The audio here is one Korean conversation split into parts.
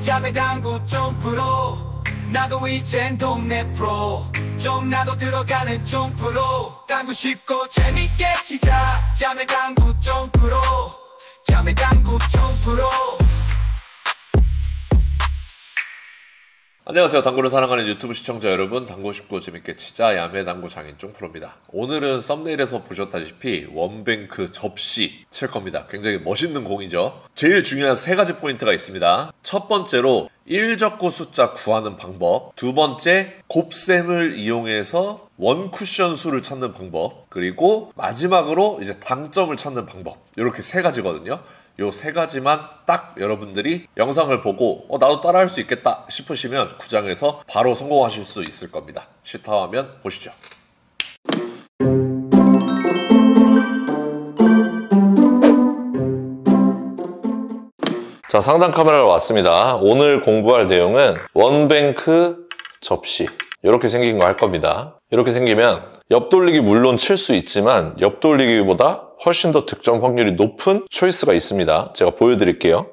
야매당구 점프로 나도 이젠 동네 프로 좀 나도 들어가는 점프로 당구 쉽고 재밌게 치자 야매당구 점프로 야매당구 점프로. 안녕하세요. 당구를 사랑하는 유튜브 시청자 여러분, 당구 쉽고 재밌게 치자 야매 당구 장인종 프로입니다. 오늘은 썸네일에서 보셨다시피 원뱅크 접시 칠 겁니다. 굉장히 멋있는 공이죠. 제일 중요한 세 가지 포인트가 있습니다. 첫 번째로 1적구 숫자 구하는 방법, 두 번째 곱셈을 이용해서 원 쿠션 수를 찾는 방법, 그리고 마지막으로 이제 당점을 찾는 방법, 이렇게 세 가지거든요. 요 세 가지만 딱 여러분들이 영상을 보고 나도 따라할 수 있겠다 싶으시면 구장에서 바로 성공하실 수 있을 겁니다. 시타화면 보시죠. 자, 상단 카메라로 왔습니다. 오늘 공부할 내용은 원뱅크 접시, 이렇게 생긴 거 할 겁니다. 이렇게 생기면 옆돌리기 물론 칠 수 있지만 옆돌리기보다 훨씬 더 득점 확률이 높은 초이스가 있습니다. 제가 보여드릴게요.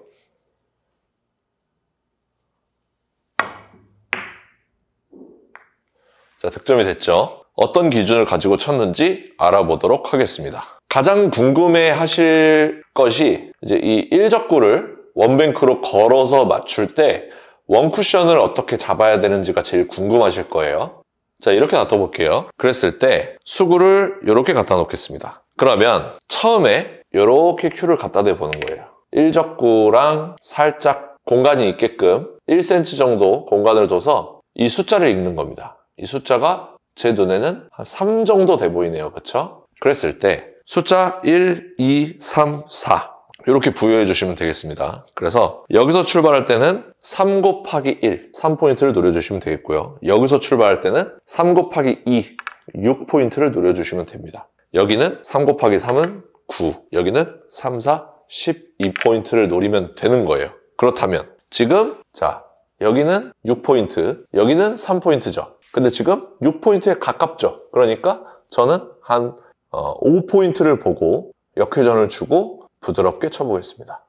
자, 득점이 됐죠. 어떤 기준을 가지고 쳤는지 알아보도록 하겠습니다. 가장 궁금해 하실 것이 이제 이 1적구를 원뱅크로 걸어서 맞출 때 원쿠션을 어떻게 잡아야 되는지가 제일 궁금하실 거예요. 자, 이렇게 놔둬볼게요. 그랬을 때 수구를 이렇게 갖다 놓겠습니다. 그러면 처음에 이렇게 큐를 갖다 대보는 거예요. 1적구랑 살짝 공간이 있게끔 1cm 정도 공간을 둬서 이 숫자를 읽는 겁니다. 이 숫자가 제 눈에는 한 3 정도 돼 보이네요. 그쵸? 그랬을 때 숫자 1, 2, 3, 4 이렇게 부여해 주시면 되겠습니다. 그래서 여기서 출발할 때는 3 곱하기 1, 3포인트를 노려주시면 되겠고요. 여기서 출발할 때는 3 곱하기 2, 6포인트를 노려주시면 됩니다. 여기는 3 곱하기 3은 9, 여기는 3, 4, 12포인트를 노리면 되는 거예요. 그렇다면 지금 자, 여기는 6포인트, 여기는 3포인트죠. 근데 지금 6포인트에 가깝죠. 그러니까 저는 한 5포인트를 보고 역회전을 주고 부드럽게 쳐보겠습니다.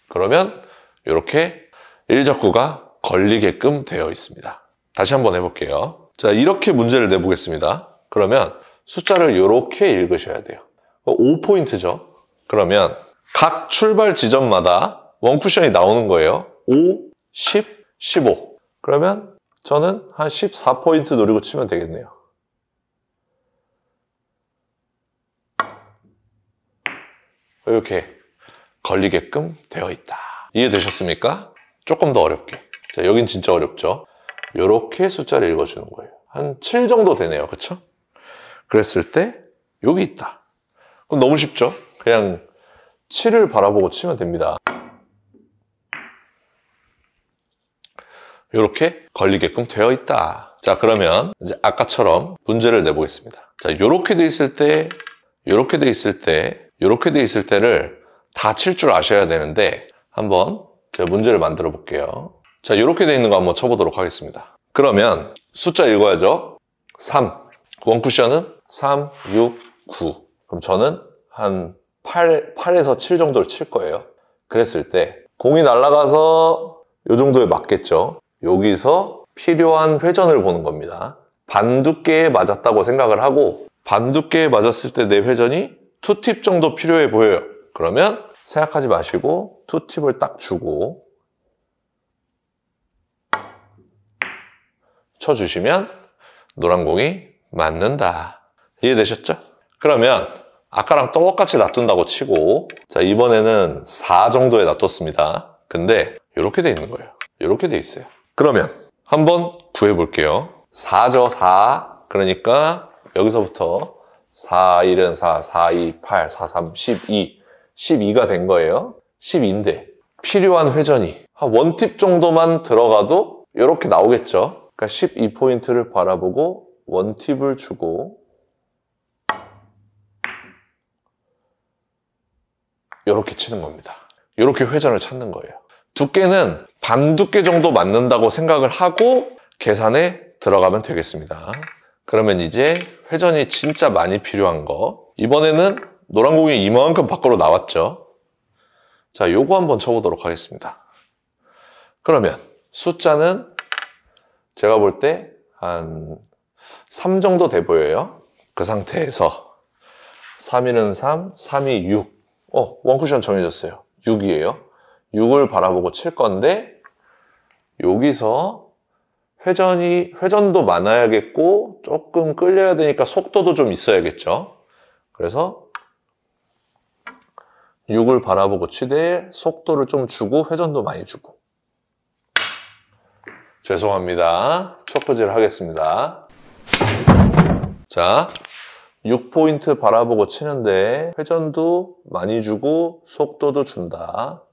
그러면 이렇게 1적구가 걸리게끔 되어 있습니다. 다시 한번 해볼게요. 자, 이렇게 문제를 내보겠습니다. 그러면 숫자를 이렇게 읽으셔야 돼요. 5포인트죠. 그러면 각 출발 지점마다 원쿠션이 나오는 거예요. 5, 10, 15. 그러면 저는 한 14포인트 노리고 치면 되겠네요. 이렇게 걸리게끔 되어 있다. 이해되셨습니까? 조금 더 어렵게. 자, 여긴 진짜 어렵죠? 이렇게 숫자를 읽어주는 거예요. 한 7 정도 되네요. 그쵸? 그랬을 때 여기 있다. 그럼 너무 쉽죠? 그냥 7을 바라보고 치면 됩니다. 이렇게 걸리게끔 되어 있다. 자, 그러면 이제 아까처럼 문제를 내보겠습니다. 자, 이렇게 돼 있을 때, 이렇게 돼 있을 때, 이렇게 돼 있을 때를 다 칠 줄 아셔야 되는데 한번 제가 문제를 만들어 볼게요. 자, 이렇게 돼 있는 거 한번 쳐보도록 하겠습니다. 그러면 숫자 읽어야죠. 3. 원쿠션은 3, 6, 9. 그럼 저는 한 8에서 7 정도를 칠 거예요. 그랬을 때 공이 날아가서 이 정도에 맞겠죠. 여기서 필요한 회전을 보는 겁니다. 반두께에 맞았다고 생각을 하고 반두께에 맞았을 때 내 회전이 2팁 정도 필요해 보여요. 그러면 생각하지 마시고 2팁을 딱 주고 쳐주시면 노란 공이 맞는다. 이해되셨죠? 그러면 아까랑 똑같이 놔둔다고 치고 자, 이번에는 4 정도에 놔뒀습니다. 근데 이렇게 돼 있는 거예요. 이렇게 돼 있어요. 그러면 한번 구해 볼게요. 4죠, 4. 그러니까 여기서부터 4, 1은 4, 4, 2, 8, 4, 3, 12. 12가 된 거예요. 12인데 필요한 회전이 한 1팁 정도만 들어가도 이렇게 나오겠죠. 그러니까 12포인트를 바라보고 1팁을 주고 이렇게 치는 겁니다. 이렇게 회전을 찾는 거예요. 두께는 반두께 정도 맞는다고 생각을 하고 계산에 들어가면 되겠습니다. 그러면 이제 회전이 진짜 많이 필요한 거, 이번에는 노란 공이 이만큼 밖으로 나왔죠. 자, 요거 한번 쳐보도록 하겠습니다. 그러면 숫자는 제가 볼 때 한 3 정도 돼 보여요. 그 상태에서 3위는 3, 3이 6. 원쿠션 정해졌어요. 6이에요. 6을 바라보고 칠 건데 여기서 회전도 많아야겠고 조금 끌려야 되니까 속도도 좀 있어야겠죠. 그래서 6을 바라보고 치되 속도를 좀 주고 회전도 많이 주고. 죄송합니다. 초크질 하겠습니다. 자, 6포인트 바라보고 치는데 회전도 많이 주고 속도도 준다.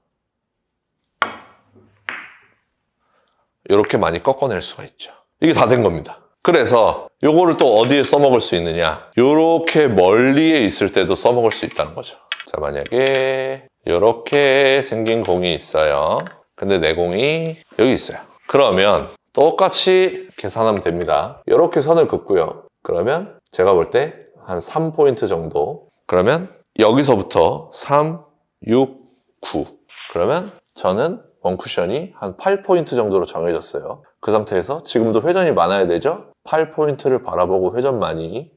이렇게 많이 꺾어낼 수가 있죠. 이게 다 된 겁니다. 그래서 요거를 또 어디에 써먹을 수 있느냐, 요렇게 멀리에 있을 때도 써먹을 수 있다는 거죠. 자, 만약에 요렇게 생긴 공이 있어요. 근데 내 공이 여기 있어요. 그러면 똑같이 계산하면 됩니다. 요렇게 선을 긋고요. 그러면 제가 볼 때 한 3포인트 정도. 그러면 여기서부터 3, 6, 9. 그러면 저는 원쿠션이 한 8포인트 정도로 정해졌어요. 그 상태에서 지금도 회전이 많아야 되죠? 8포인트를 바라보고 회전 많이.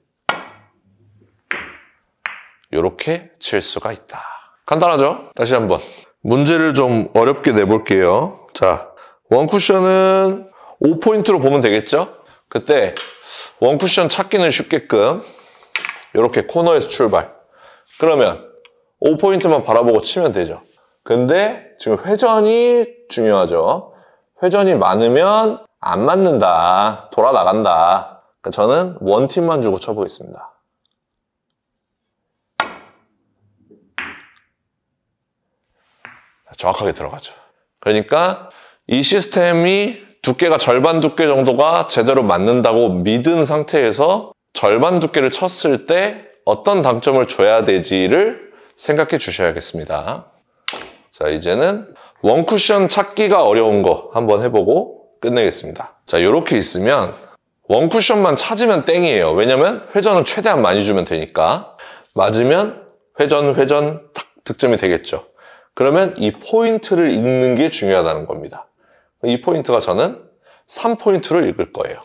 이렇게 칠 수가 있다. 간단하죠? 다시 한번 문제를 좀 어렵게 내볼게요. 자, 원쿠션은 5포인트로 보면 되겠죠? 그때 원쿠션 찾기는 쉽게끔 이렇게 코너에서 출발. 그러면 5포인트만 바라보고 치면 되죠. 근데 지금 회전이 중요하죠. 회전이 많으면 안 맞는다. 돌아 나간다. 그러니까 저는 원팀만 주고 쳐보겠습니다. 정확하게 들어가죠. 그러니까 이 시스템이 두께가 절반 두께 정도가 제대로 맞는다고 믿은 상태에서 절반 두께를 쳤을 때 어떤 당점을 줘야 되지를 생각해 주셔야겠습니다. 자, 이제는 원쿠션 찾기가 어려운 거 한번 해보고 끝내겠습니다. 자, 이렇게 있으면 원쿠션만 찾으면 땡이에요. 왜냐면 회전은 최대한 많이 주면 되니까. 맞으면 회전 딱 득점이 되겠죠. 그러면 이 포인트를 읽는 게 중요하다는 겁니다. 이 포인트가 저는 3포인트로 읽을 거예요.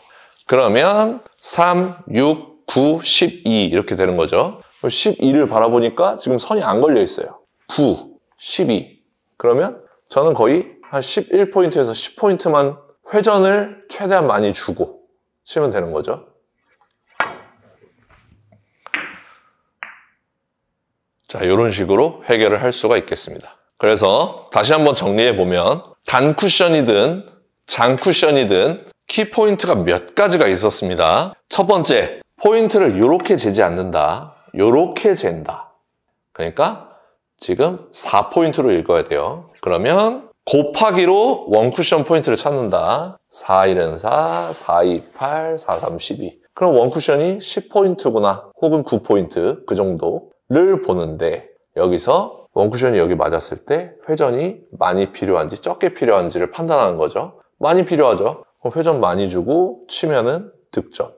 그러면 3, 6, 9, 12 이렇게 되는 거죠. 12를 바라보니까 지금 선이 안 걸려 있어요. 9, 12. 그러면 저는 거의 한 11포인트에서 10포인트만 회전을 최대한 많이 주고 치면 되는 거죠. 자, 이런 식으로 해결을 할 수가 있겠습니다. 그래서 다시 한번 정리해보면 단쿠션이든 장쿠션이든 키포인트가 몇 가지가 있었습니다. 첫 번째, 포인트를 이렇게 재지 않는다. 이렇게 잰다. 그러니까 지금 4포인트로 읽어야 돼요. 그러면 곱하기로 원쿠션 포인트를 찾는다. 4, 1은 4, 4, 2, 8, 4, 3, 12. 그럼 원쿠션이 10포인트구나. 혹은 9포인트 그 정도를 보는데 여기서 원쿠션이 여기 맞았을 때 회전이 많이 필요한지 적게 필요한지를 판단하는 거죠. 많이 필요하죠. 그럼 회전 많이 주고 치면은 득점.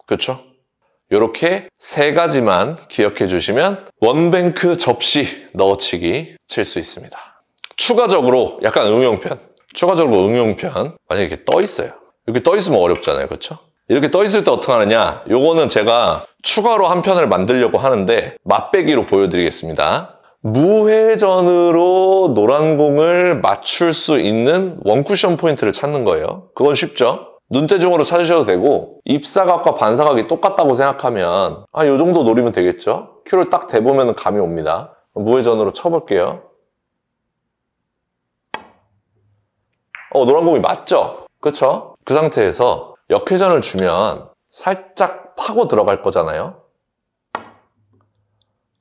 그렇죠? 이렇게 세 가지만 기억해 주시면 원뱅크 접시 넣어치기 칠 수 있습니다. 추가적으로 약간 응용편. 만약에 이렇게 떠 있어요. 이렇게 떠 있으면 어렵잖아요. 그렇죠? 이렇게 떠 있을 때 어떻게 하느냐? 요거는 제가 추가로 한 편을 만들려고 하는데 맛배기로 보여드리겠습니다. 무회전으로 노란 공을 맞출 수 있는 원쿠션 포인트를 찾는 거예요. 그건 쉽죠? 눈대중으로 찾으셔도 되고 입사각과 반사각이 똑같다고 생각하면 요 정도 노리면 되겠죠? 큐를 딱 대보면 감이 옵니다. 무회전으로 쳐볼게요. 노란 공이 맞죠? 그쵸? 그 상태에서 역회전을 주면 살짝 파고 들어갈 거잖아요.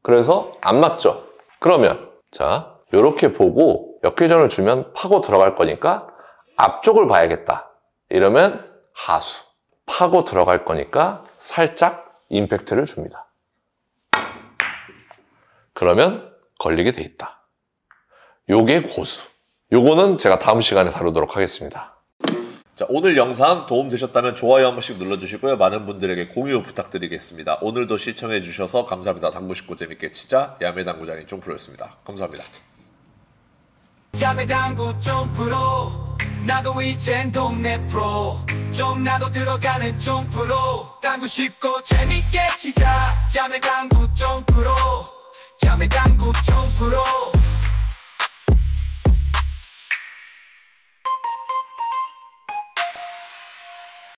그래서 안 맞죠? 그러면 자, 이렇게 보고 역회전을 주면 파고 들어갈 거니까 앞쪽을 봐야겠다. 이러면 하수. 파고 들어갈 거니까 살짝 임팩트를 줍니다. 그러면 걸리게 돼 있다. 요게 고수. 요거는 제가 다음 시간에 다루도록 하겠습니다. 자, 오늘 영상 도움되셨다면 좋아요 한 번씩 눌러주시고요. 많은 분들에게 공유 부탁드리겠습니다. 오늘도 시청해주셔서 감사합니다. 당구식구 재밌게 치자 야매당구장인 쫑프로였습니다. 감사합니다. 야매당구 쫑프로 나도 이젠 동네 프로 좀 나도 들어가는 쫑프로 당구 쉽고 재밌게 치자 야매당구 쫑프로 야매당구 쫑프로